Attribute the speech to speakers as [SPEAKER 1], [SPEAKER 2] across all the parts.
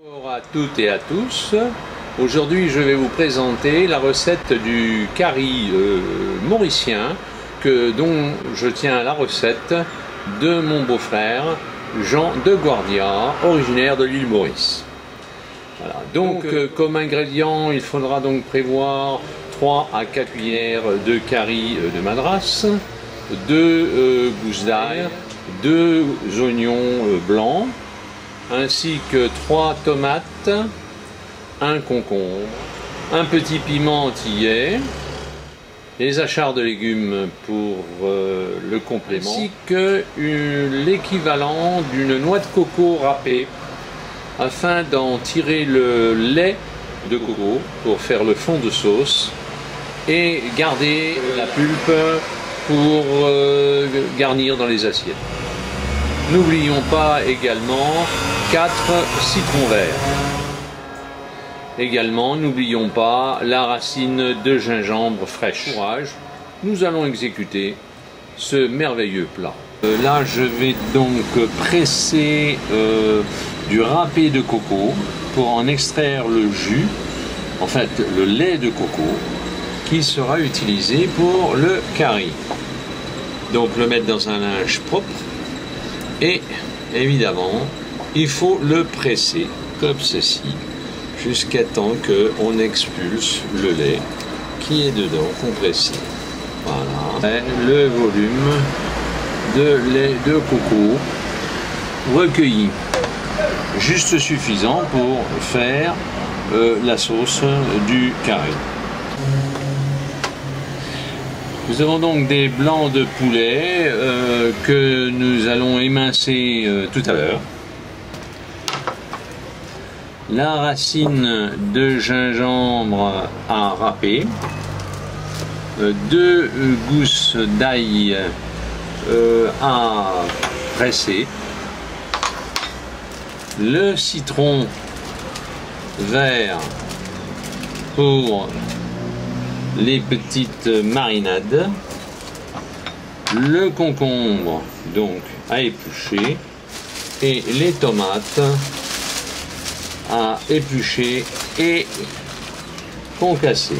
[SPEAKER 1] Bonjour à toutes et à tous. Aujourd'hui, je vais vous présenter la recette du curry mauricien dont je tiens la recette de mon beau-frère Jean de Guardia, originaire de l'île Maurice. Voilà. Donc, comme ingrédient, il faudra donc prévoir 3 à 4 cuillères de curry de Madras, 2 gousses d'ail, 2 oignons blancs, ainsi que 3 tomates, un concombre, un petit piment entier, les achards de légumes pour le complément, ainsi que l'équivalent d'une noix de coco râpée, afin d'en tirer le lait de coco pour faire le fond de sauce et garder la pulpe pour garnir dans les assiettes. N'oublions pas également 4 citrons verts. Également, n'oublions pas la racine de gingembre fraîche. Courage, nous allons exécuter ce merveilleux plat. Là, je vais donc presser du râpé de coco pour en extraire le jus, en fait le lait de coco, qui sera utilisé pour le curry. Donc le mettre dans un linge propre et évidemment il faut le presser comme ceci jusqu'à temps qu'on expulse le lait qui est dedans compressé. Voilà le volume de lait de coco recueilli, juste suffisant pour faire la sauce du curry. Nous avons donc des blancs de poulet que nous allons émincer tout à l'heure. La racine de gingembre à râper, 2 gousses d'ail à presser, le citron vert pour les petites marinades, le concombre donc à éplucher et les tomates à éplucher et concasser.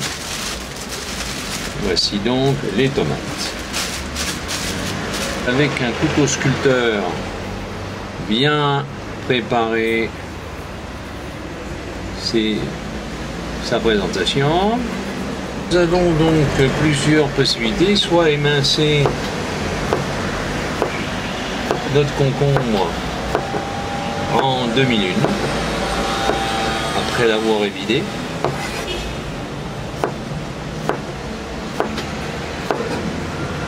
[SPEAKER 1] Voici donc les tomates. Avec un couteau sculpteur bien préparé, c'est sa présentation. Nous avons donc plusieurs possibilités, soit émincer notre concombre en demi-lune, après l'avoir évidé,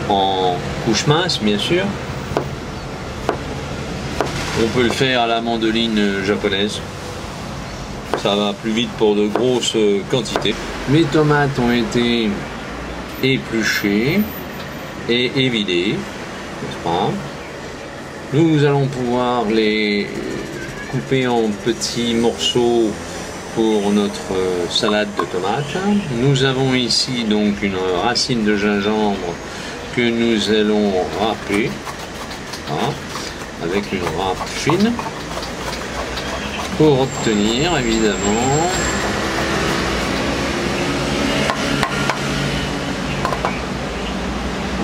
[SPEAKER 1] en couche mince bien sûr. On peut le faire à la mandoline japonaise, ça va plus vite pour de grosses quantités. Mes tomates ont été épluchées et évidées, n'est-ce pas? Nous allons pouvoir les couper en petits morceaux pour notre salade de tomates. Nous avons ici donc une racine de gingembre que nous allons râper, hein, avec une râpe fine pour obtenir évidemment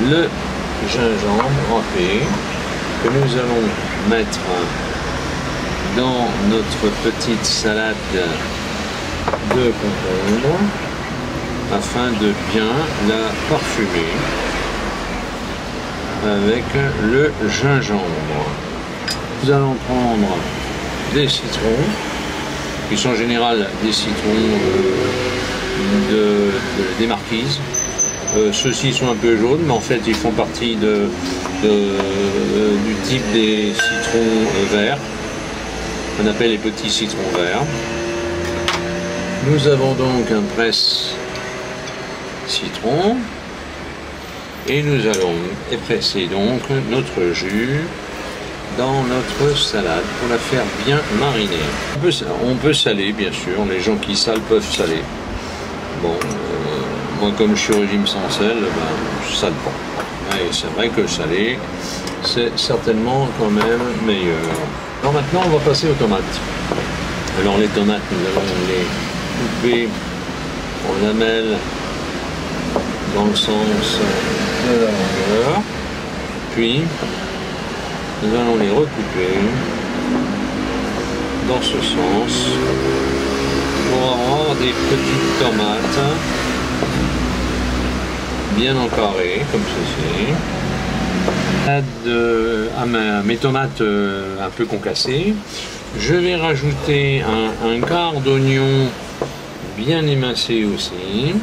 [SPEAKER 1] le gingembre râpé que nous allons mettre dans notre petite salade de concombre afin de bien la parfumer avec le gingembre. Nous allons prendre des citrons, qui sont en général des citrons des marquises. Ceux-ci sont un peu jaunes, mais en fait ils font partie du type des citrons verts, qu'on appelle les petits citrons verts. Nous avons donc un presse citron et nous allons épresser donc notre jus dans notre salade pour la faire bien mariner. On peut saler bien sûr, les gens qui salent peuvent saler. Bon, moi comme je suis au régime sans sel, ben, je sale pas. Et c'est vrai que salé, c'est certainement quand même meilleur. Alors maintenant on va passer aux tomates. Alors les tomates, nous allons les couper en lamelles dans le sens de la longueur. Puis nous allons les recouper dans ce sens pour avoir des petites tomates bien en carré comme ceci. À mes tomates un peu concassées, je vais rajouter un quart d'oignon bien émincé aussi.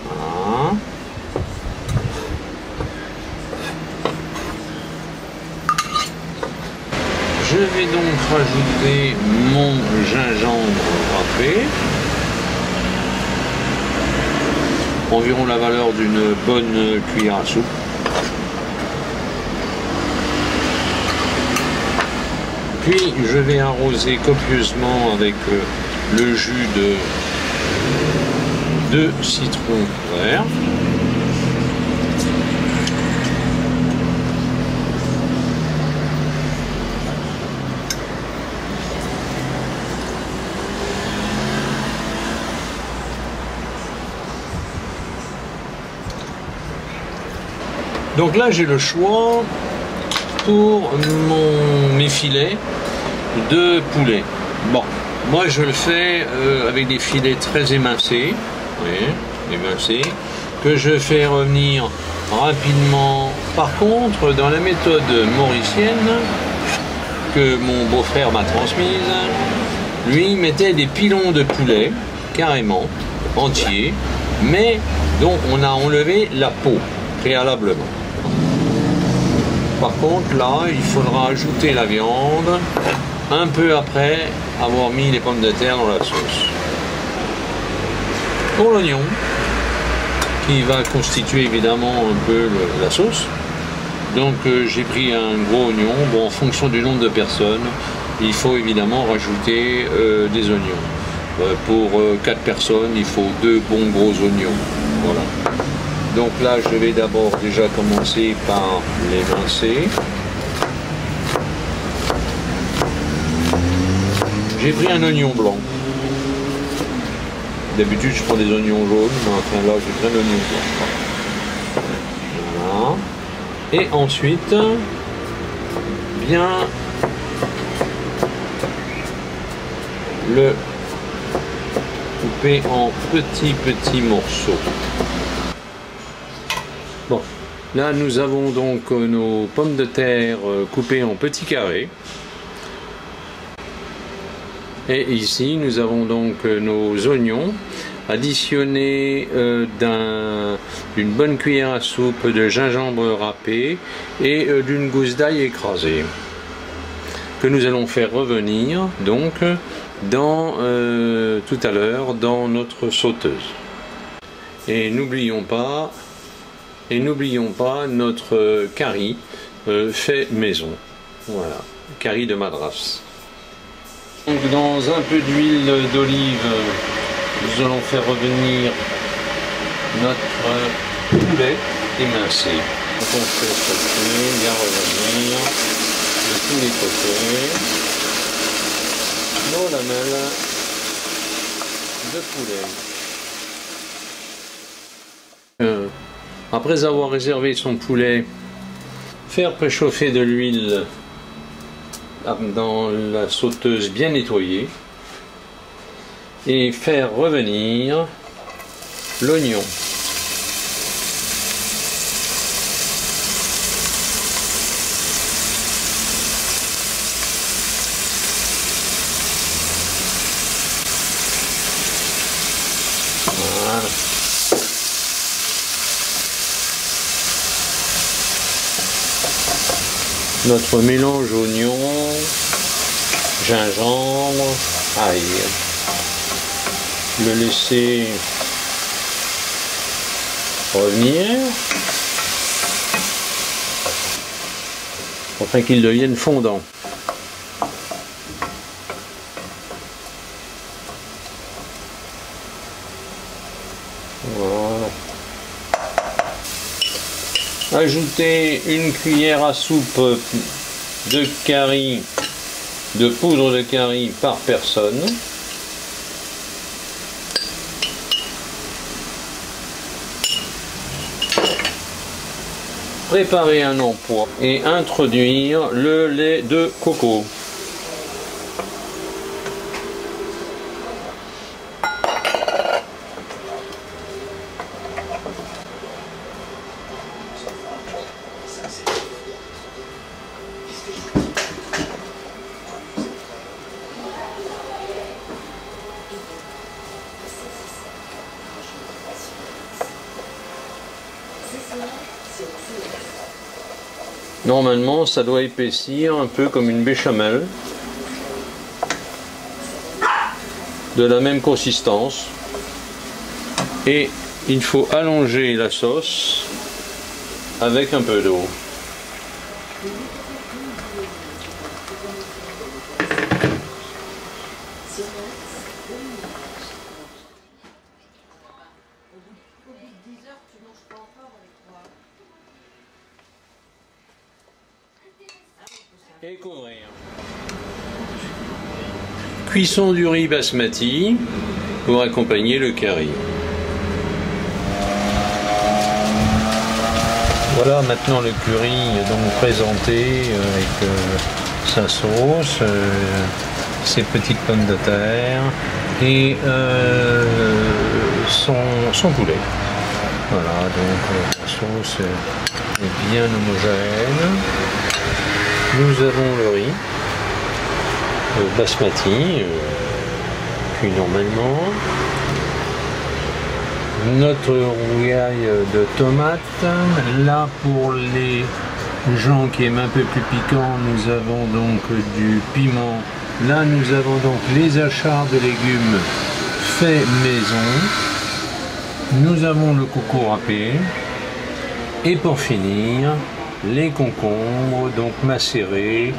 [SPEAKER 1] Voilà. Je vais donc rajouter mon gingembre râpé, environ la valeur d'une bonne cuillère à soupe. Puis je vais arroser copieusement avec le jus de 2 citrons verts. Donc là j'ai le choix pour mes filets de poulet. Bon, moi je le fais avec des filets très émincés, oui, émincés, que je fais revenir rapidement. Par contre, dans la méthode mauricienne que mon beau-frère m'a transmise, lui mettait des pilons de poulet, carrément, entiers, mais dont on a enlevé la peau préalablement. Par contre, là, il faudra ajouter la viande un peu après avoir mis les pommes de terre dans la sauce. Pour l'oignon, qui va constituer évidemment un peu la sauce, donc j'ai pris un gros oignon. Bon, en fonction du nombre de personnes, il faut évidemment rajouter des oignons. Pour 4 personnes, il faut 2 bons gros oignons. Voilà. Donc là, je vais d'abord déjà commencer par l'émincer. J'ai pris un oignon blanc. D'habitude, je prends des oignons jaunes, mais enfin là, j'ai pris un oignon blanc. Voilà. Et ensuite, bien le couper en petits morceaux. Bon, là nous avons donc nos pommes de terre coupées en petits carrés. Et ici nous avons donc nos oignons additionnés d'une bonne cuillère à soupe de gingembre râpé et d'une gousse d'ail écrasée, que nous allons faire revenir donc dans, tout à l'heure dans notre sauteuse. Et n'oublions pas notre curry fait maison. Voilà, curry de Madras. Donc dans un peu d'huile d'olive, nous allons faire revenir notre poulet émincé. Donc on fait sauter, bien revenir de tous les côtés nos lamelles de poulet. Après avoir réservé son poulet, faire préchauffer de l'huile dans la sauteuse bien nettoyée et faire revenir l'oignon. Voilà. Notre mélange oignon, gingembre, ail. Le laisser revenir afin qu'il devienne fondant. Voilà. Ajouter une cuillère à soupe de curry de poudre de curry par personne. Préparer un emploi et introduire le lait de coco. Normalement, ça doit épaissir un peu comme une béchamel, de la même consistance. Et il faut allonger la sauce avec un peu d'eau. Et couvrir. Cuisson du riz basmati pour accompagner le curry. Voilà maintenant le curry donc présenté avec sa sauce, ses petites pommes de terre et son poulet. Voilà, donc la sauce est bien homogène. Nous avons le riz basmati, cuit normalement. Notre rougaille de tomates. Là, pour les gens qui aiment un peu plus piquant, nous avons donc du piment. Là, nous avons donc les achats de légumes faits maison. Nous avons le coco râpé. Et pour finir, les concombres, donc macérés,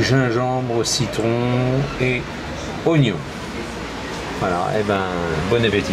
[SPEAKER 1] gingembre, citron et oignon. Voilà, et ben bon appétit.